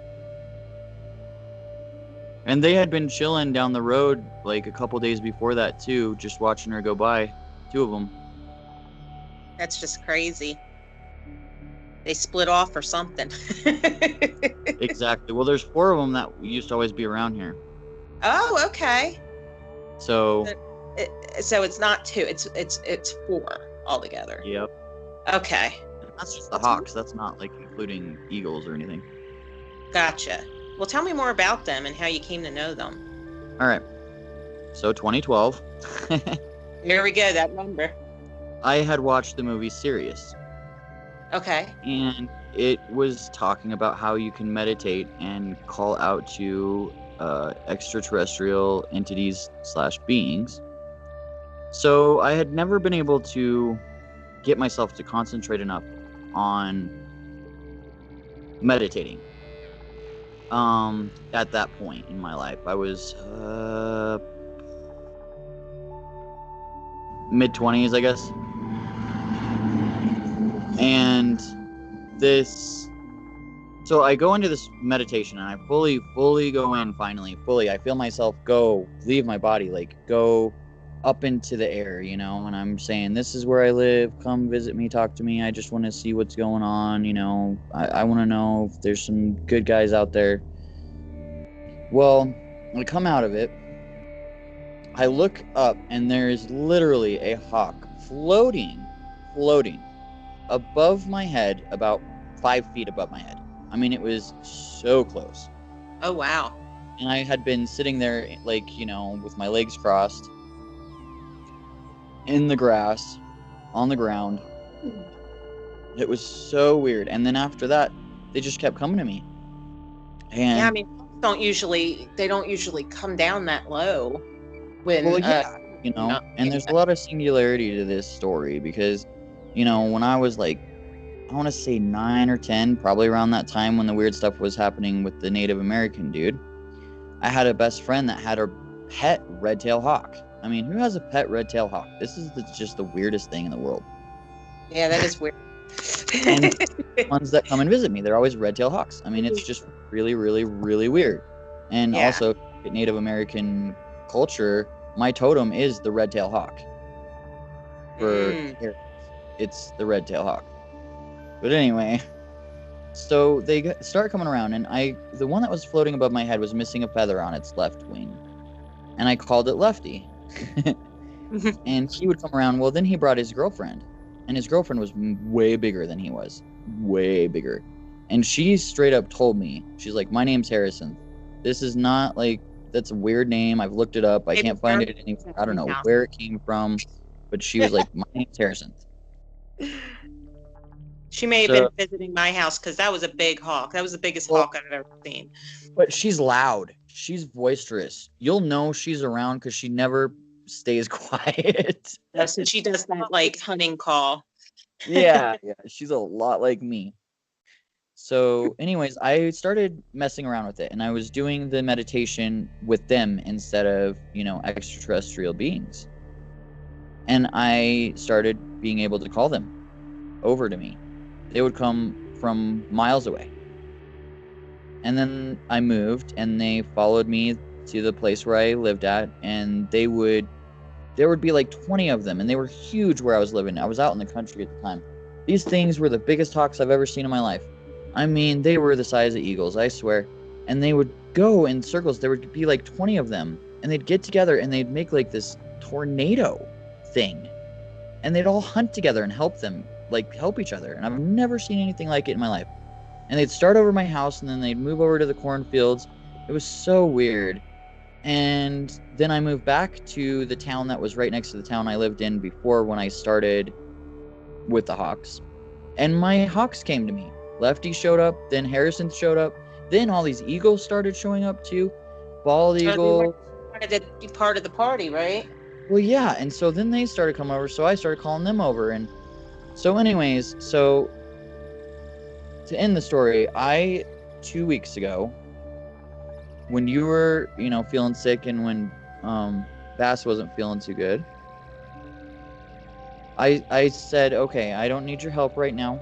And they had been chilling down the road like a couple days before that too, just watching her go by. 2 of them. That's just crazy. They split off or something. Exactly. Well, there's 4 of them that used to always be around here. Oh, okay. So it's not 2. It's 4 altogether. Yep. Okay. That's just the hawks. That's not like including eagles or anything. Gotcha. Well, tell me more about them and how you came to know them. All right. So 2012. Here we go. That number. I had watched the movie Sirius. Okay. And it was talking about how you can meditate and call out to extraterrestrial entities / beings. So I had never been able to get myself to concentrate enough on meditating. At that point in my life, I was mid-20s, I guess. And so I go into this meditation and I fully go in, finally, I feel myself leave my body, like go up into the air, and I'm saying, this is where I live, come visit me, talk to me, I just want to see what's going on, I want to know if there's some good guys out there. Well, I come out of it, I look up, and there's literally a hawk floating above my head, about 5 feet above my head. I mean, it was so close. Oh, wow. And I had been sitting there, like, with my legs crossed, in the grass, on the ground. It was so weird. And then after that, they just kept coming to me. And yeah, I mean, they don't usually come down that low when, well, yeah, and there's a lot of singularity to this story because, when I was like, I want to say 9 or 10, probably around that time when the weird stuff was happening with the Native American dude, I had a best friend that had a pet red-tailed hawk. I mean, who has a pet red-tailed hawk? This is just the weirdest thing in the world. Yeah, that is weird. And the ones that come and visit me, they're always red-tailed hawks. I mean, it's just really, really, really weird. And also, Native American culture, my totem is the red-tailed hawk. It's the red-tailed hawk. But anyway, so they start coming around, and the one that was floating above my head was missing a feather on its left wing. And I called it Lefty. And he would come around. Well, then he brought his girlfriend. And his girlfriend was way bigger than he was. Way bigger. And she straight up told me, she's like, my name's Harrison. This is not like, that's a weird name. I've looked it up. I can't find it anywhere. I don't know where it came from. But she was like, my name's Harrison. She may have been visiting my house because that was a big hawk. That was the biggest hawk I've ever seen. But she's loud. She's boisterous. You'll know she's around because she never stays quiet. So she does that like hunting call. Yeah, she's a lot like me. So anyways, I started messing around with it, and I was doing the meditation with them instead of, extraterrestrial beings. And I started being able to call them over to me. They would come from miles away. And then I moved, and they followed me to the place where I lived at, and there would be like 20 of them, and they were huge where I was living. I was out in the country at the time. These things were the biggest hawks I've ever seen in my life. I mean, they were the size of eagles, I swear. And they would go in circles. There would be like 20 of them, and they'd get together and they'd make like this tornado thing. And they'd all hunt together and help each other. And I've never seen anything like it in my life. And they'd start over my house, and then they'd move over to the cornfields. It was so weird. And then I moved back to the town that was right next to the town I lived in before, when I started with the Hawks. And my Hawks came to me. Lefty showed up, then Harrison showed up, then all these eagles started showing up too. Bald eagle. Wanted to be part of the party, right? Well, yeah, and so then they started coming over, so I started calling them over. And so anyways, so to end the story, 2 weeks ago, when you were, feeling sick, and when Bass wasn't feeling too good, I said, okay, I don't need your help right now.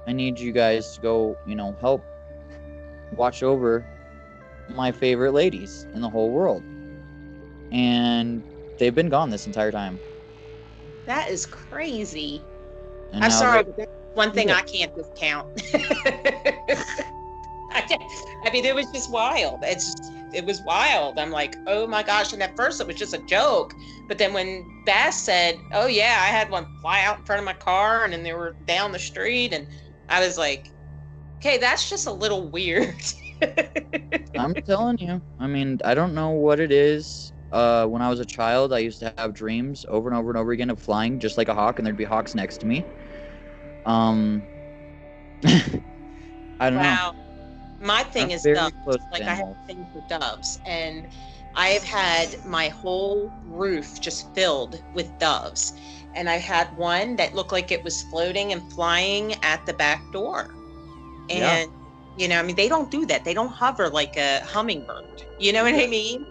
I need you guys to go, help watch over my favorite ladies in the whole world. And they've been gone this entire time. That is crazy. And I'm sorry, but that's one thing I can't discount. I mean, it was just wild. It was wild. I'm like, oh my gosh. And at first it was just a joke. But then when Bass said, oh yeah, I had one fly out in front of my car, and then they were down the street, and I was like, okay, that's just a little weird. I'm telling you. I mean, I don't know what it is. When I was a child, I used to have dreams over and over and over again of flying just like a hawk, and there'd be hawks next to me. I don't know. My thing is doves. Like, I have a thing for doves, and I've had my whole roof just filled with doves. And I had one that looked like it was floating and flying at the back door. And, I mean, they don't do that. They don't hover like a hummingbird. You know what I mean?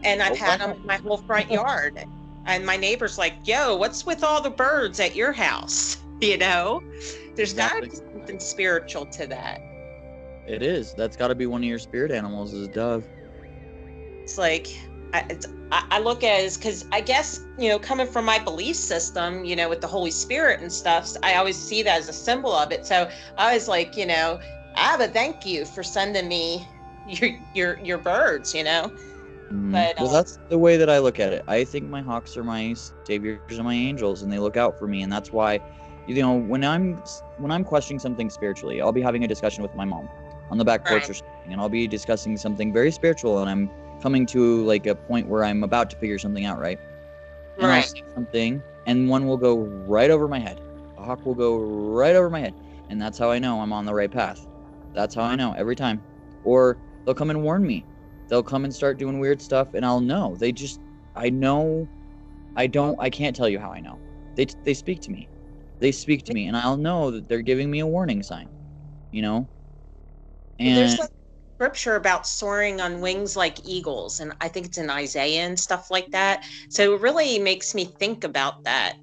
And I've had them in my whole front yard. And my neighbor's like, yo, what's with all the birds at your house? There's got to be something spiritual to that. It is. That's got to be one of your spirit animals, is a dove. It's like, I look at it as, because I guess, coming from my belief system, with the Holy Spirit and stuff, I always see that as a symbol of it. So I was like, Abba, thank you for sending me your birds, But, well, that's the way that I look at it. I think my hawks are my saviors and my angels, and they look out for me. And that's why, when I'm questioning something spiritually, I'll be having a discussion with my mom on the back porch or something, and I'll be discussing something very spiritual, and I'm coming to like a point where I'm about to figure something out, right? And I'll say something, and one will go right over my head. A hawk will go right over my head, and that's how I know I'm on the right path. That's how I know every time. Or they'll come and warn me. They'll come and start doing weird stuff, and I'll know. I know. I can't tell you how I know. They speak to me. They speak to me, and I'll know that they're giving me a warning sign. And there's like scripture about soaring on wings like eagles, and I think it's in Isaiah and stuff like that. So it really makes me think about that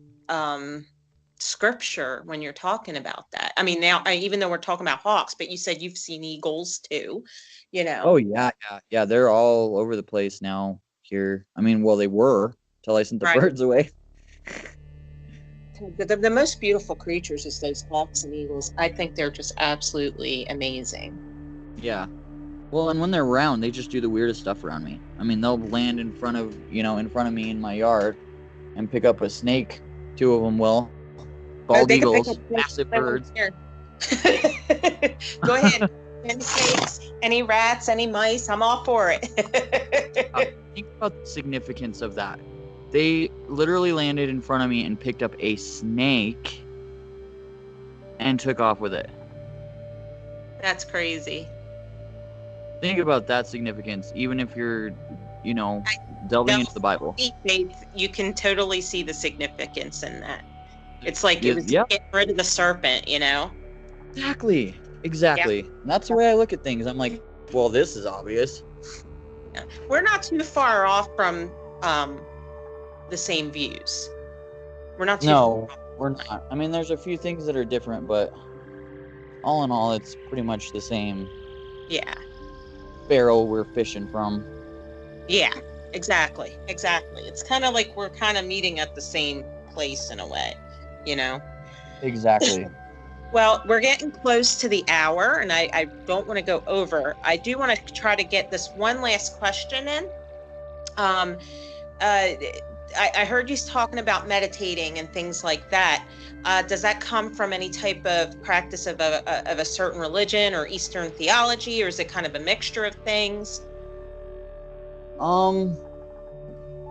scripture when you're talking about that. I mean, now, even though we're talking about hawks, but you said you've seen eagles too, Oh yeah. They're all over the place now here. I mean, well, they were till I sent the birds away. The most beautiful creatures is those hawks and eagles. I think they're just absolutely amazing. Yeah. Well, and when they're around, they just do the weirdest stuff around me. I mean, they'll land in front of me in my yard and pick up a snake. Two of them will. Bald eagles, massive birds. Go ahead. Any snakes, any rats, any mice, I'm all for it. Think about the significance of that. They literally landed in front of me and picked up a snake and took off with it. That's crazy. Think about that significance, even if you're, delving into the Bible. You can totally see the significance in that. It's like it was getting rid of the serpent, Exactly. Yeah. And that's the way I look at things. I'm like, well, this is obvious. We're not too far off from the same views. We're not too far off. We're not. I mean, there's a few things that are different, but all in all, it's pretty much the same Yeah. barrel we're fishing from. Yeah. Exactly. It's kind of like we're kind of meeting at the same place in a way, you know? Exactly. Well, we're getting close to the hour, and I don't want to go over. I do want to try to get this one last question in. Um, I heard you talking about meditating and things like that. Does that come from any type of practice of a certain religion or Eastern theology, or is it kind of a mixture of things?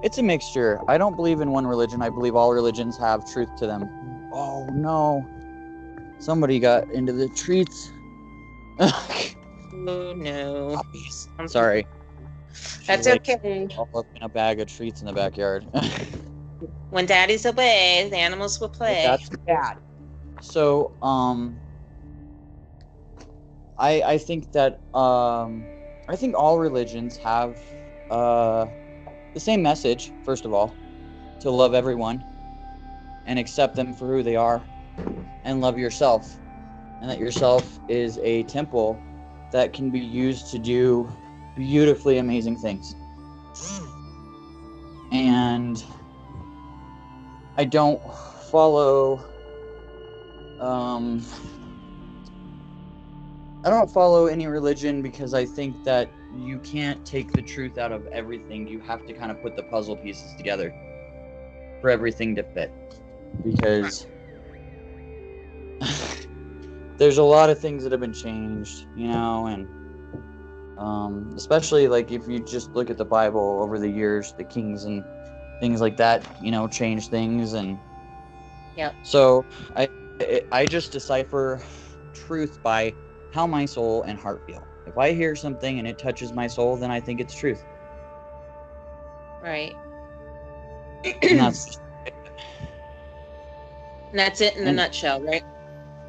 It's a mixture. I don't believe in one religion. I believe all religions have truth to them. Oh no. Somebody got into the treats. Oh no. Puppies. Sorry. That's She's okay. all up in a bag of treats in the backyard. When daddy's away, the animals will play. That's bad. So, I think that I think all religions have the same message. First of all, to love everyone and accept them for who they are, and love yourself, and that yourself is a temple that can be used to do beautifully amazing things. And I don't follow any religion because I think that you can't take the truth out of everything. You have to kind of put the puzzle pieces together for everything to fit, because there's a lot of things that have been changed, and especially like if you just look at the Bible over the years, the kings and things like that, change things. And Yep. So I just decipher truth by how my soul and heart feel. If I hear something and it touches my soul, then I think it's truth. Right. And that's it in a nutshell, right?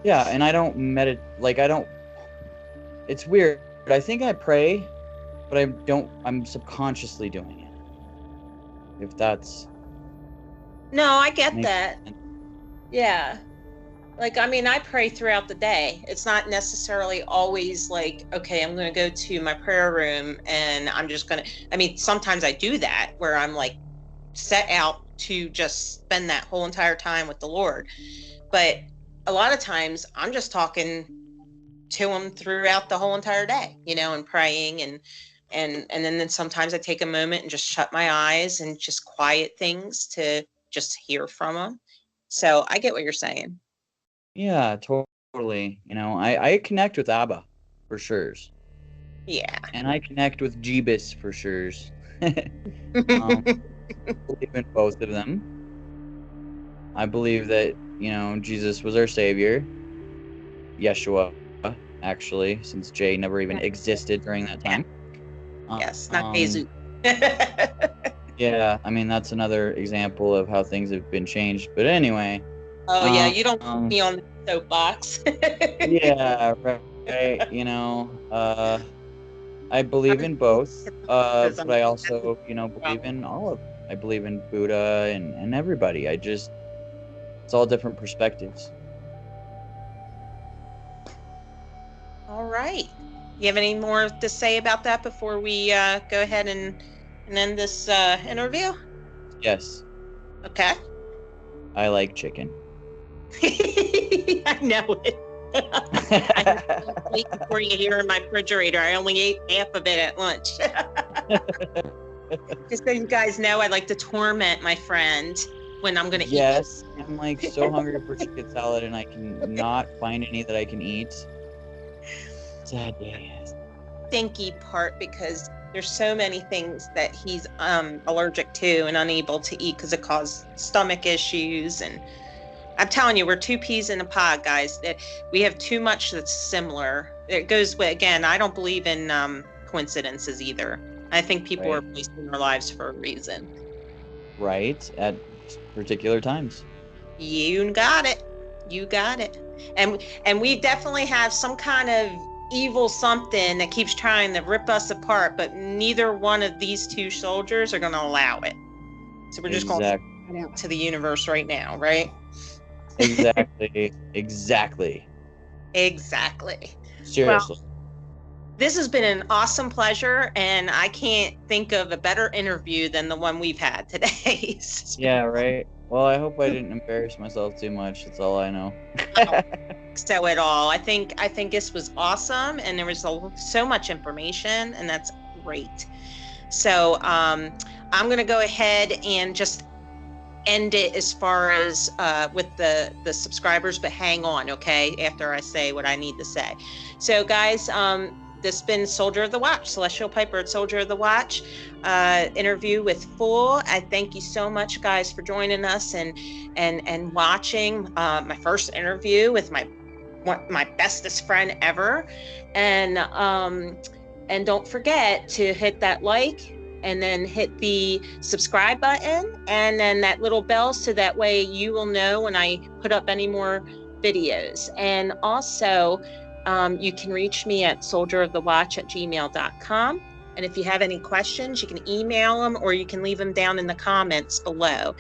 Yeah, and I don't it's weird. I think I pray, but I'm subconsciously doing it. If that's... No, I get that. Yeah. Like, I mean, I pray throughout the day. It's not necessarily always like, okay, I'm going to go to my prayer room and I'm just going to, I mean, sometimes I do that where I'm like set out to just spend that whole entire time with the Lord. But a lot of times I'm just talking to him throughout the whole entire day, and praying and then sometimes I take a moment and just shut my eyes and just quiet things to just hear from him. So I get what you're saying. Yeah, totally. I connect with Abba for sure. Yeah. And I connect with Jeebus for sure. I believe in both of them. I believe that, Jesus was our savior. Yeshua, actually, since Jay never even existed during that time. Yes, not Jesus. Yeah, I mean, that's another example of how things have been changed. But anyway. Oh, yeah, you don't put me on the soapbox. Yeah, right. I believe in both, but I also, believe in all of them. I believe in Buddha and everybody. It's all different perspectives. All right. You have any more to say about that before we go ahead and end this interview? Yes. Okay. I like chicken. I know it. I wait for you here in my refrigerator. I only ate half of it at lunch. Just so you guys know, I like to torment my friend when I'm going to eat. Yes, I'm like so hungry for chicken salad and I can not find any that I can eat. Sad day. Stinky part, because there's so many things that he's allergic to and unable to eat because it causes stomach issues. And I'm telling you, we're two peas in a pod, guys. We have too much that's similar. It goes with, again, I don't believe in coincidences either. I think people are placed in our lives for a reason. Right, at particular times. You got it. You got it. And we definitely have some kind of evil something that keeps trying to rip us apart, but neither one of these two soldiers are going to allow it. So we're just going to put it out to the universe right now, right? Exactly. Exactly. Exactly. Seriously. This has been an awesome pleasure, and I can't think of a better interview than the one we've had today. Yeah, right. Well, I hope I didn't embarrass myself too much. That's all I know. So at all, I think this was awesome, and there was so much information, and that's great. So I'm going to go ahead and just end it as far as with the subscribers, but hang on, okay, after I say what I need to say. So guys, this has been Soldier of the Watch, Celestial Piper at Soldier of the Watch, interview with Fool. I thank you so much, guys, for joining us and watching my first interview with my bestest friend ever. And don't forget to hit that like, and then hit the subscribe button, and then that little bell, so that way you will know when I put up any more videos. And also, you can reach me at soldierofthewatch@gmail.com. And if you have any questions, you can email them, or you can leave them down in the comments below.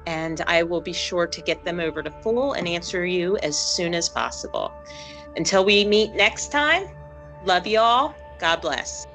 And I will be sure to get them over to Fool and answer you as soon as possible. Until we meet next time, love you all. God bless.